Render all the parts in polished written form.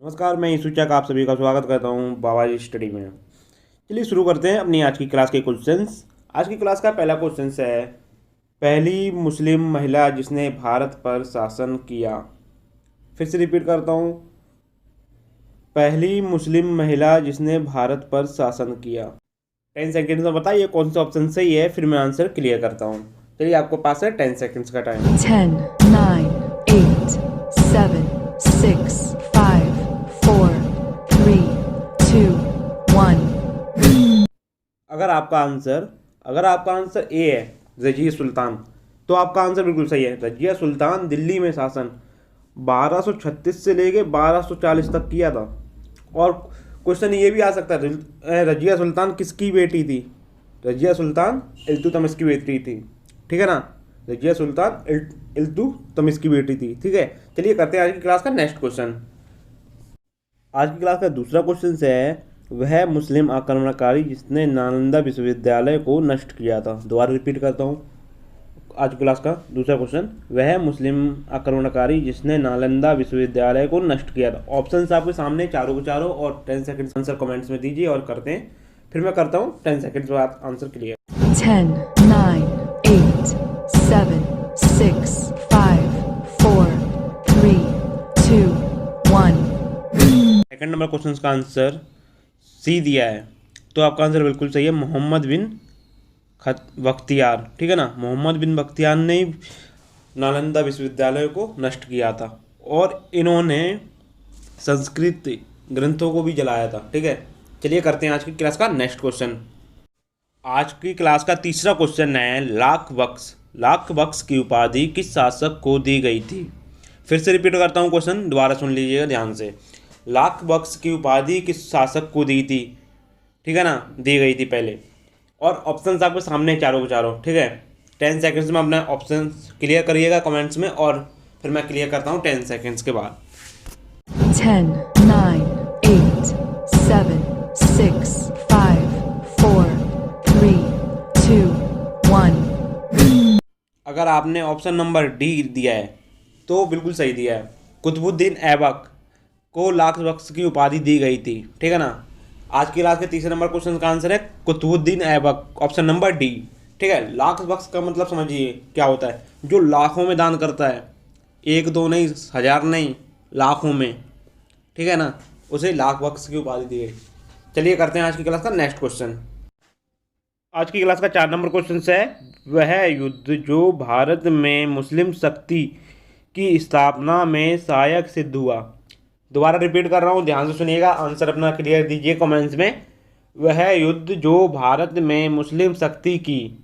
नमस्कार, मैं सूचक आप सभी का स्वागत करता हूं बाबाजी स्टडी में। चलिए शुरू करते हैं अपनी आज की क्लास के क्वेश्चंस। आज की क्लास का पहला क्वेश्चन है, पहली मुस्लिम महिला जिसने भारत पर शासन किया। फिर से रिपीट करता हूं, पहली मुस्लिम महिला जिसने भारत पर शासन किया। 10 सेकेंड्स में बताइए कौन सा ऑप्शन सही है, फिर मैं आंसर क्लियर करता हूँ। चलिए आपको पास है 10 सेकेंड्स का टाइम। 10, 9, 8, 7, 6, 5, 4, 3, 2, 1. अगर आपका आंसर ए है रजिया सुल्तान, तो आपका आंसर बिल्कुल सही है। रजिया सुल्तान दिल्ली में शासन 1236 से लेके 1240 तक किया था। और क्वेश्चन ये भी आ सकता है, रजिया सुल्तान किसकी बेटी थी? रजिया सुल्तान इल्तुतमिश की बेटी थी, ठीक है ना। रजिया सुल्तान इल्तुतमिश की बेटी थी, ठीक है। चलिए करते हैं आज की क्लास का नेक्स्ट क्वेश्चन। आज की क्लास का दूसरा क्वेश्चन है, वह मुस्लिम आक्रमणकारी जिसने नालंदा विश्वविद्यालय को नष्ट किया था। दोबारा रिपीट करता हूँ, आज की क्लास का दूसरा क्वेश्चन, वह मुस्लिम आक्रमणकारी जिसने नालंदा विश्वविद्यालय को नष्ट किया था। ऑप्शंस आपके सामने चारों के चारों, और 10 सेकंड आंसर कमेंट्स में दीजिए और करते हैं। फिर मैं करता हूँ 10 सेकंड बाद answer clear. 10, 9, 8, 7, 6, 5, 4, 3, 2, 1. Second number question का आंसर सी दिया है, तो आपका आंसर बिल्कुल सही है, मोहम्मद बिन बख्तियार, ठीक है ना। मोहम्मद बिन बख्तियार ने नालंदा विश्वविद्यालय को नष्ट किया था, और इन्होंने संस्कृत ग्रंथों को भी जलाया था, ठीक है। चलिए करते हैं आज की क्लास का नेक्स्ट क्वेश्चन। आज की क्लास का तीसरा क्वेश्चन है, लाख बख्श की उपाधि किस शासक को दी गई थी? फिर से रिपीट करता हूँ क्वेश्चन, दोबारा सुन लीजिएगा ध्यान से। लाख बख्श की उपाधि किस शासक को दी थी, ठीक है ना, दी गई थी पहले। और ऑप्शंस आपके सामने चारों के चारों, ठीक है। 10 सेकंड्स में अपना ऑप्शंस क्लियर करिएगा कमेंट्स में, और फिर मैं क्लियर करता हूँ 10 सेकंड्स के बाद। 10, 9, 8, 7, 6, 5, 4, 3, 2, 1. अगर आपने ऑप्शन नंबर डी दिया है तो बिल्कुल सही दिया है। कुतुबुद्दीन ऐबक को लाख बख्श की उपाधि दी गई थी, ठीक है ना। आज की क्लास के तीसरे नंबर क्वेश्चन का आंसर है Qutbuddin Aibak, option number D, ठीक है। लाख बख्श का मतलब समझिए क्या होता है, जो लाखों में दान करता है, एक दो नहीं, हजार नहीं, लाखों में, ठीक है ना, उसे लाख बख्श की उपाधि दी गई। चलिए करते हैं आज की क्लास का नेक्स्ट क्वेश्चन। आज की क्लास का 4 नंबर क्वेश्चन है, वह युद्ध जो भारत में मुस्लिम शक्ति की स्थापना में सहायक सिद्ध हुआ। दोबारा रिपीट कर रहा हूँ, ध्यान से सुनिएगा, आंसर अपना क्लियर दीजिए कमेंट्स में। वह युद्ध जो भारत में मुस्लिम शक्ति की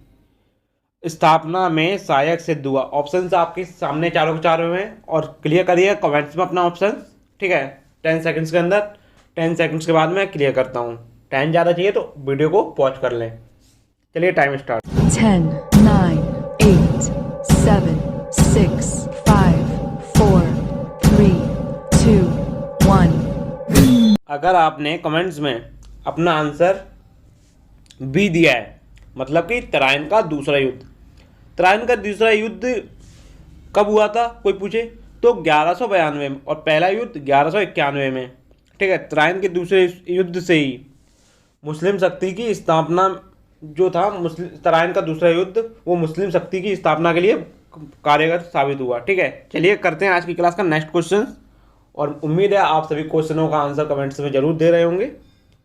स्थापना में सहायक सिद्ध हुआ। ऑप्शंस आपके सामने चारों के चारों में, और क्लियर करिए कमेंट्स में अपना ऑप्शन, ठीक है। 10 सेकंड्स के अंदर, 10 सेकंड्स के बाद मैं क्लियर करता हूँ। टाइम ज़्यादा चाहिए तो वीडियो को पॉज कर लें। चलिए टाइम स्टार्ट। 10, 9, 8, 7, 6, 5, 4, 3, 2, 1. अगर आपने कमेंट्स में अपना आंसर बी दिया है, मतलब कि तराइन का दूसरा युद्ध। तराइन का दूसरा युद्ध कब हुआ था कोई पूछे तो 1192 में, और पहला युद्ध 1191 में, ठीक है। तराइन के दूसरे युद्ध से ही मुस्लिम शक्ति की स्थापना जो था, मुस्लिम तराइन का दूसरा युद्ध वो मुस्लिम शक्ति की स्थापना के लिए कारगर साबित हुआ, ठीक है। चलिए करते हैं आज की क्लास का नेक्स्ट क्वेश्चन, और उम्मीद है आप सभी क्वेश्चनों का आंसर कमेंट्स में जरूर दे रहे होंगे।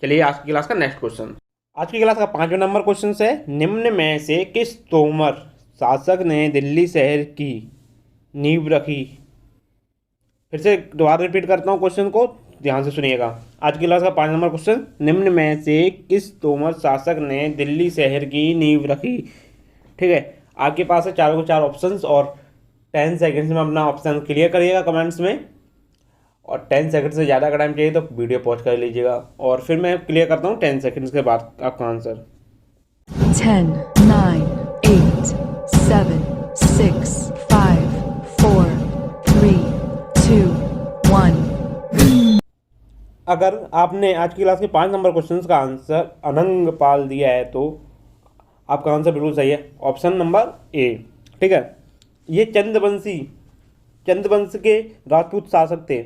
चलिए आज की क्लास का नेक्स्ट क्वेश्चन। आज की क्लास का 5वां नंबर क्वेश्चन है, निम्न में से किस तोमर शासक ने दिल्ली शहर की नींव रखी? फिर से दोबारा रिपीट करता हूँ क्वेश्चन को, ध्यान से सुनिएगा। आज की क्लास का 5 नंबर क्वेश्चन, निम्न में से किस तोमर शासक ने दिल्ली शहर की नींव रखी, ठीक है। आपके पास है चारों के चार ऑप्शंस, और 10 सेकंड्स में अपना ऑप्शन क्लियर करिएगा कमेंट्स में, और 10 सेकंड से ज़्यादा का टाइम चाहिए तो वीडियो पॉज कर लीजिएगा, और फिर मैं क्लियर करता हूँ 10 सेकंड्स के बाद आपका आंसर। 10, 9, 8, 7, 6, 5, 4, 3, 2, 1. अगर आपने आज की क्लास के 5 नंबर क्वेश्चन का आंसर अनंग पाल दिया है तो आपका आंसर बिल्कुल सही है, ऑप्शन नंबर ए, ठीक है। ये चंद्रवंश के राजपूत शासक थे,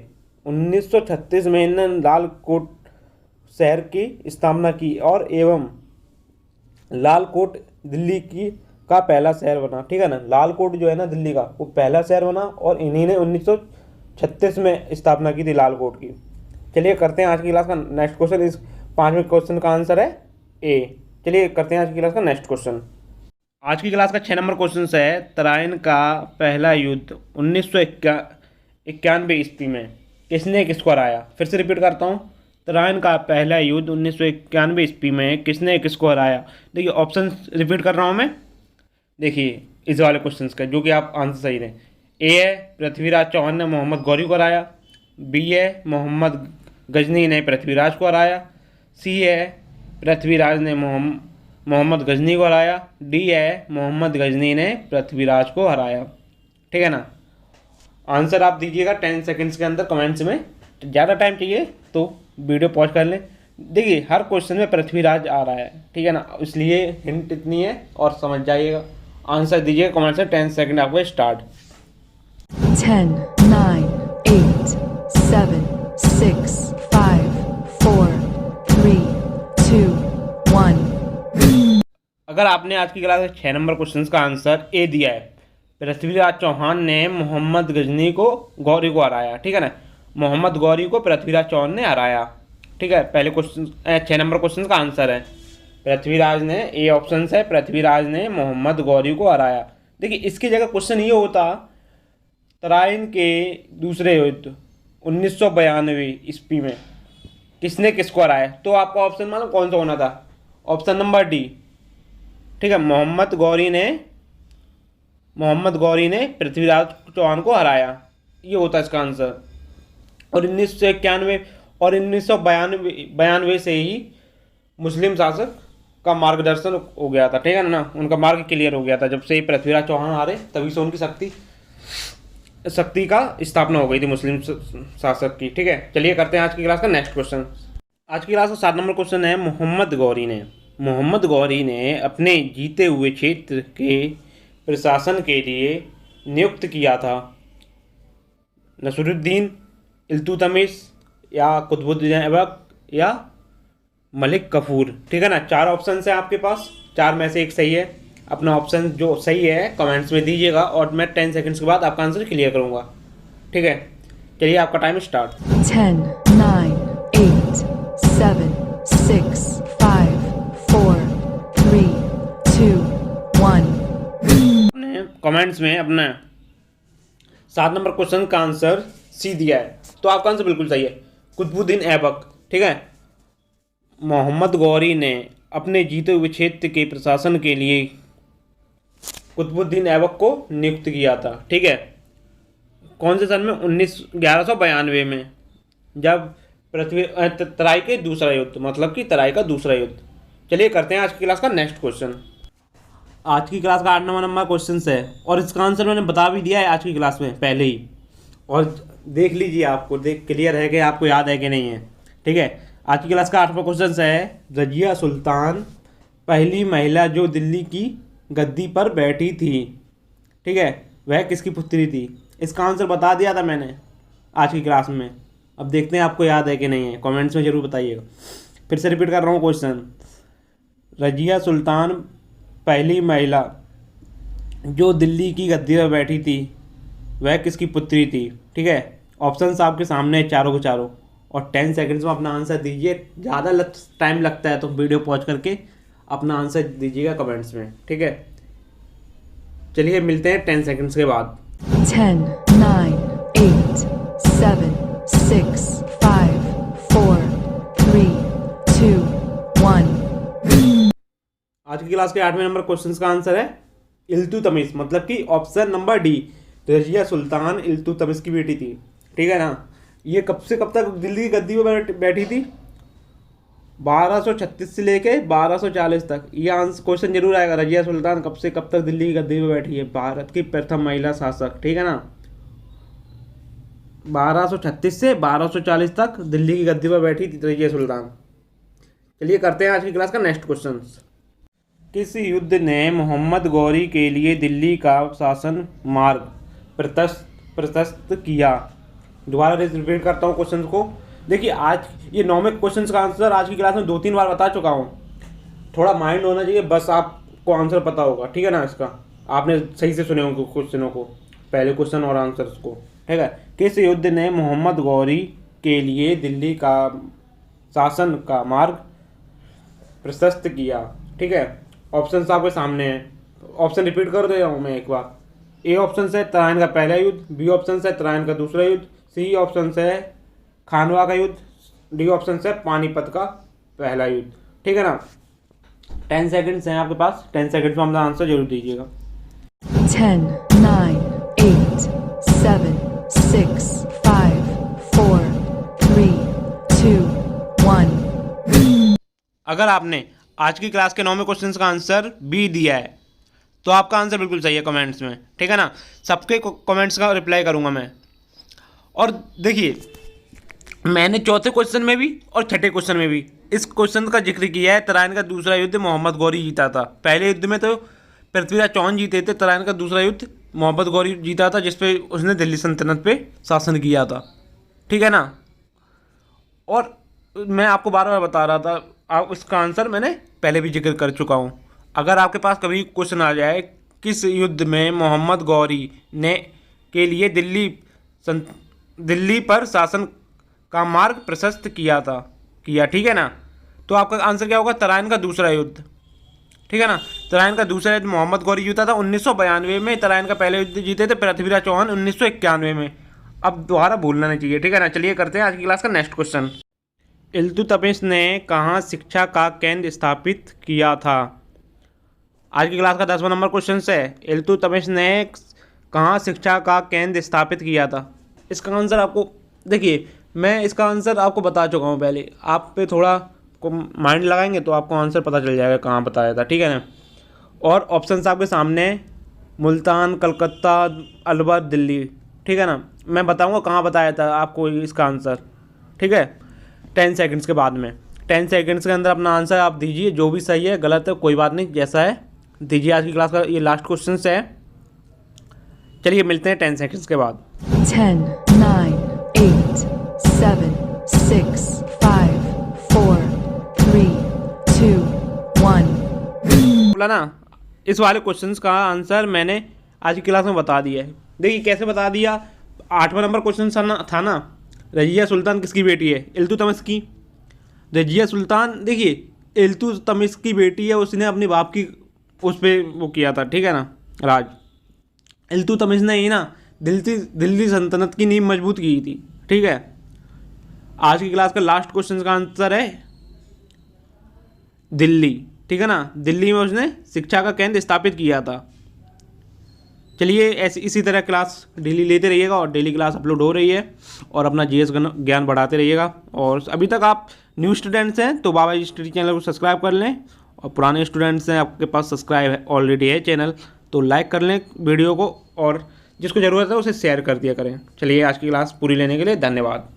1936 में इन्होंने लाल कोट शहर की स्थापना की और एवं लाल कोट दिल्ली की का पहला शहर बना। ठीक है ना, लाल कोट जो है ना दिल्ली का, वो पहला शहर बना और इन्हीं ने 1936 में स्थापना की थी लाल कोट की। चलिए करते हैं आज की क्लास का नेक्स्ट क्वेश्चन। इस 5वें क्वेश्चन का आंसर है ए। चलिए करते हैं आज की क्लास का नेक्स्ट क्वेश्चन। आज की क्लास का 6 नंबर क्वेश्चन है, तराइन का पहला युद्ध 1991 ईस्वी में किसने किसको हराया। फिर से रिपीट करता हूँ, तराइन का पहला युद्ध 1991 ईस्वी में किसने किसको हराया। देखिए ऑप्शन रिपीट कर रहा हूँ मैं, देखिए इस वाले क्वेश्चन का जो कि आप आंसर सही दें। ए है पृथ्वीराज चौहान ने मोहम्मद गौरी को हराया, बी है मोहम्मद गजनी ने पृथ्वीराज को हराया, सी है पृथ्वीराज ने मोहम्मद गजनी को हराया, डी है मोहम्मद गजनी ने पृथ्वीराज को हराया। ठीक है ना, आंसर आप दीजिएगा 10 सेकंड्स के अंदर कमेंट्स में। ज़्यादा टाइम चाहिए तो वीडियो पॉज कर लें। देखिए हर क्वेश्चन में पृथ्वीराज आ रहा है, ठीक है ना, इसलिए हिंट इतनी है और समझ जाइएगा। आंसर दीजिएगा कमेंट्स में। 10 सेकंड आपको स्टार्ट। 10, 9, 8, 7, 6, 5, 4, 3, 2, 1. अगर आपने आज की क्लास में 6 नंबर क्वेश्चन का आंसर ए दिया है, पृथ्वीराज चौहान ने मोहम्मद गजनी को गौरी को हराया। ठीक है ना, मोहम्मद गौरी को पृथ्वीराज चौहान ने हराया। ठीक है, पहले क्वेश्चन 6 नंबर क्वेश्चन का आंसर है पृथ्वीराज ने, ए ऑप्शन है पृथ्वीराज ने मोहम्मद गौरी को हराया। देखिए इसकी जगह क्वेश्चन ये होता, तराइन के दूसरे युद्ध 1992 ईस्वी में किसने किसको हराया, तो आपका ऑप्शन मालूम कौन सा होना था, ऑप्शन नंबर डी। ठीक है, मोहम्मद गौरी ने पृथ्वीराज चौहान को हराया, ये होता है इसका आंसर। और 1991 और 1992 से ही मुस्लिम शासक का मार्गदर्शन हो गया था। ठीक है ना, उनका मार्ग क्लियर हो गया था। जब से पृथ्वीराज चौहान हारे तभी से उनकी शक्ति का स्थापना हो गई थी मुस्लिम शासक की। ठीक है, चलिए करते हैं आज की क्लास का नेक्स्ट क्वेश्चन। आज की क्लास का 7 नंबर क्वेश्चन है, मोहम्मद गौरी ने अपने जीते हुए क्षेत्र के प्रशासन के लिए नियुक्त किया था नसरुद्दीन, इल्तुतमिश या कुतुबुद्दीन ऐबक या मलिक कफूर। ठीक है ना, 4 ऑप्शन है आपके पास, 4 में से एक सही है। अपना ऑप्शन जो सही है कमेंट्स में दीजिएगा और मैं 10 सेकंड्स के बाद आपका आंसर क्लियर करूंगा। ठीक है, चलिए आपका टाइम स्टार्ट। 10, 9, 8, 7, 6, 5, 4, 3, 2, 1. कमेंट्स में अपना 7 नंबर क्वेश्चन का आंसर सी दिया है, तो आपका आंसर बिल्कुल सही है, कुतुबुद्दीन ऐबक। ठीक है, मोहम्मद गौरी ने अपने जीते हुए क्षेत्र के प्रशासन के लिए कुतुबुद्दीन ऐबक को नियुक्त किया था। ठीक है, कौन से सन में, 1192 में, जब तराई के दूसरा युद्ध, मतलब कि तराई का दूसरा युद्ध। चलिए करते हैं आज की क्लास का नेक्स्ट क्वेश्चन। आज की क्लास का 8 नंबर क्वेश्चन है और इसका आंसर मैंने बता भी दिया है आज की क्लास में पहले ही, और देख लीजिए आपको क्लियर है कि आपको याद है कि नहीं है। ठीक है, आज की क्लास का 8वां क्वेश्चन है, रजिया सुल्तान पहली महिला जो दिल्ली की गद्दी पर बैठी थी, ठीक है, वह किसकी पुत्री थी। इसका आंसर बता दिया था मैंने आज की क्लास में। अब देखते हैं आपको याद है कि नहीं है, कमेंट्स में ज़रूर बताइएगा। फिर से रिपीट कर रहा हूँ क्वेश्चन, रजिया सुल्तान पहली महिला जो दिल्ली की गद्दी पर बैठी थी वह किसकी पुत्री थी। ठीक है, ऑप्शंस आपके सामने है चारों के चारों, और 10 सेकंड्स में अपना आंसर दीजिए। ज़्यादा टाइम लगता है तो वीडियो पॉज करके अपना आंसर दीजिएगा कमेंट्स में। ठीक है, चलिए मिलते हैं 10 सेकंड्स के बाद। 10, 9, 8, 7, 6, 5, 4, 3, 2, 1. आज की क्लास के 8वें नंबर क्वेश्चन का आंसर है इल्तुतमिश, मतलब कि option number D, Razia Sultan Iltutmish की बेटी थी। ठीक है ना, ये कब से कब तक दिल्ली की गद्दी पर बैठी थी, 1236 से लेके 1240 तक। ये आंसर क्वेश्चन जरूर आएगा, रजिया सुल्तान कब से कब तक दिल्ली की गद्दी पर बैठी है, भारत की प्रथम महिला शासक। ठीक है ना, 1236 से 1240 तक दिल्ली की गद्दी पर बैठी थी रजिया सुल्तान। चलिए करते हैं आज की क्लास का नेक्स्ट क्वेश्चन। किस युद्ध ने मोहम्मद गौरी के लिए दिल्ली का शासन मार्ग प्रशस्त किया। दोबारा रिपीट करता हूँ क्वेश्चन को। देखिए आज ये 9वें क्वेश्चन का आंसर आज की क्लास में 2-3 बार बता चुका हूँ। थोड़ा माइंड होना चाहिए, बस आपको आंसर पता होगा, ठीक है ना। इसका आपने सही से सुने होंगे क्वेश्चनों को, पहले क्वेश्चन और आंसर्स को, ठीक है। किस युद्ध ने मोहम्मद गौरी के लिए दिल्ली का शासन का मार्ग प्रशस्त किया, ठीक है। ऑप्शन आपके सामने है, ऑप्शन रिपीट कर दे रहा हूँ मैं एक बार। ए ऑप्शन है तराइन का पहला युद्ध, बी ऑप्शन है तराइन का दूसरा युद्ध, सी ऑप्शन है खानवा का युद्ध, डी ऑप्शन है पानीपत का पहला युद्ध, ठीक है ना। 10 सेकंड्स हैं आपके पास, 10 सेकंड्स में अपना आंसर जरूर दीजिएगा। 10, 9, 8, 7, 6, 5, 4, 3, 2, 1. अगर आपने आज की क्लास के 9वें क्वेश्चन का आंसर बी दिया है तो आपका आंसर बिल्कुल सही है कमेंट्स में, ठीक है ना। सबके कमेंट्स का रिप्लाई करूंगा मैं। और देखिए मैंने चौथे क्वेश्चन में भी और छठे क्वेश्चन में भी इस क्वेश्चन का जिक्र किया है। तराइन का दूसरा युद्ध मोहम्मद गौरी जीता था। पहले युद्ध में तो पृथ्वीराज चौहान जीते थे, तराइन का दूसरा युद्ध मोहम्मद गौरी जीता था, जिसपे उसने दिल्ली सल्तनत पे शासन किया था, ठीक है ना। और मैं आपको बार बार बता रहा था, आप इसका आंसर मैंने पहले भी जिक्र कर चुका हूँ। अगर आपके पास कभी क्वेश्चन आ जाए किस युद्ध में मोहम्मद गौरी ने के लिए दिल्ली पर शासन का मार्ग प्रशस्त किया, ठीक है ना, तो आपका आंसर क्या होगा? तराइन का दूसरा युद्ध, ठीक है ना। तराइन का दूसरा युद्ध मोहम्मद गौरी जीता था 1992 में। तराइन का पहले युद्ध जीते थे पृथ्वीराज चौहान 1991 में। अब दोबारा भूलना नहीं चाहिए, ठीक है ना। चलिए करते हैं आज की क्लास का नेक्स्ट क्वेश्चन। इल्तुतमिश ने कहाँ शिक्षा का केंद्र स्थापित किया था? आज की क्लास का 10वां नंबर क्वेश्चन है, इल्तुतमिश ने कहाँ शिक्षा का केंद्र स्थापित किया था? इसका आंसर आपको देखिए, मैं इसका आंसर आपको बता चुका हूँ पहले। आप पे थोड़ा को माइंड लगाएंगे तो आपको आंसर पता चल जाएगा कहाँ बताया था, ठीक है ना। और ऑप्शन आपके सामने मुल्तान, कलकत्ता, अलवर, दिल्ली, ठीक है ना। मैं बताऊँगा कहाँ बताया था आपको इसका आंसर, ठीक है। 10 सेकंड्स के बाद में, 10 सेकंड्स के अंदर अपना आंसर आप दीजिए। जो भी सही है गलत है कोई बात नहीं, जैसा है दीजिए। आज की क्लास का ये लास्ट क्वेश्चन है। चलिए मिलते हैं 10 सेकंड्स के बाद। 10, 9, 8, 7, 6, 5, 4, 3, 2, 1. बोला ना, इस वाले क्वेश्चंस का आंसर मैंने आज की क्लास में बता दिया है। देखिए कैसे बता दिया। 8वां नंबर क्वेश्चन था ना, रजिया सुल्तान किसकी बेटी है? इल्तुतमिश की। रजिया सुल्तान देखिए इल्तुतमिश की बेटी है, उसने अपने बाप की उस पर वो किया था, ठीक है ना, राज। इल्तुतमिश ने ही ना दिल्ली सल्तनत की नींव मजबूत की थी, ठीक है। आज की क्लास का लास्ट क्वेश्चन का आंसर है दिल्ली, ठीक है ना। दिल्ली में उसने शिक्षा का केंद्र स्थापित किया था। चलिए ऐसे इसी तरह क्लास डेली लेते रहिएगा और डेली क्लास अपलोड हो रही है, और अपना जीएस ज्ञान बढ़ाते रहिएगा। और अभी तक आप न्यू स्टूडेंट्स हैं तो बाबा जी स्टडी चैनल को सब्सक्राइब कर लें, और पुराने स्टूडेंट्स हैं आपके पास सब्सक्राइब ऑलरेडी है चैनल तो लाइक कर लें वीडियो को, और जिसको ज़रूरत है उसे शेयर कर दिया करें। चलिए आज की क्लास पूरी लेने के लिए धन्यवाद।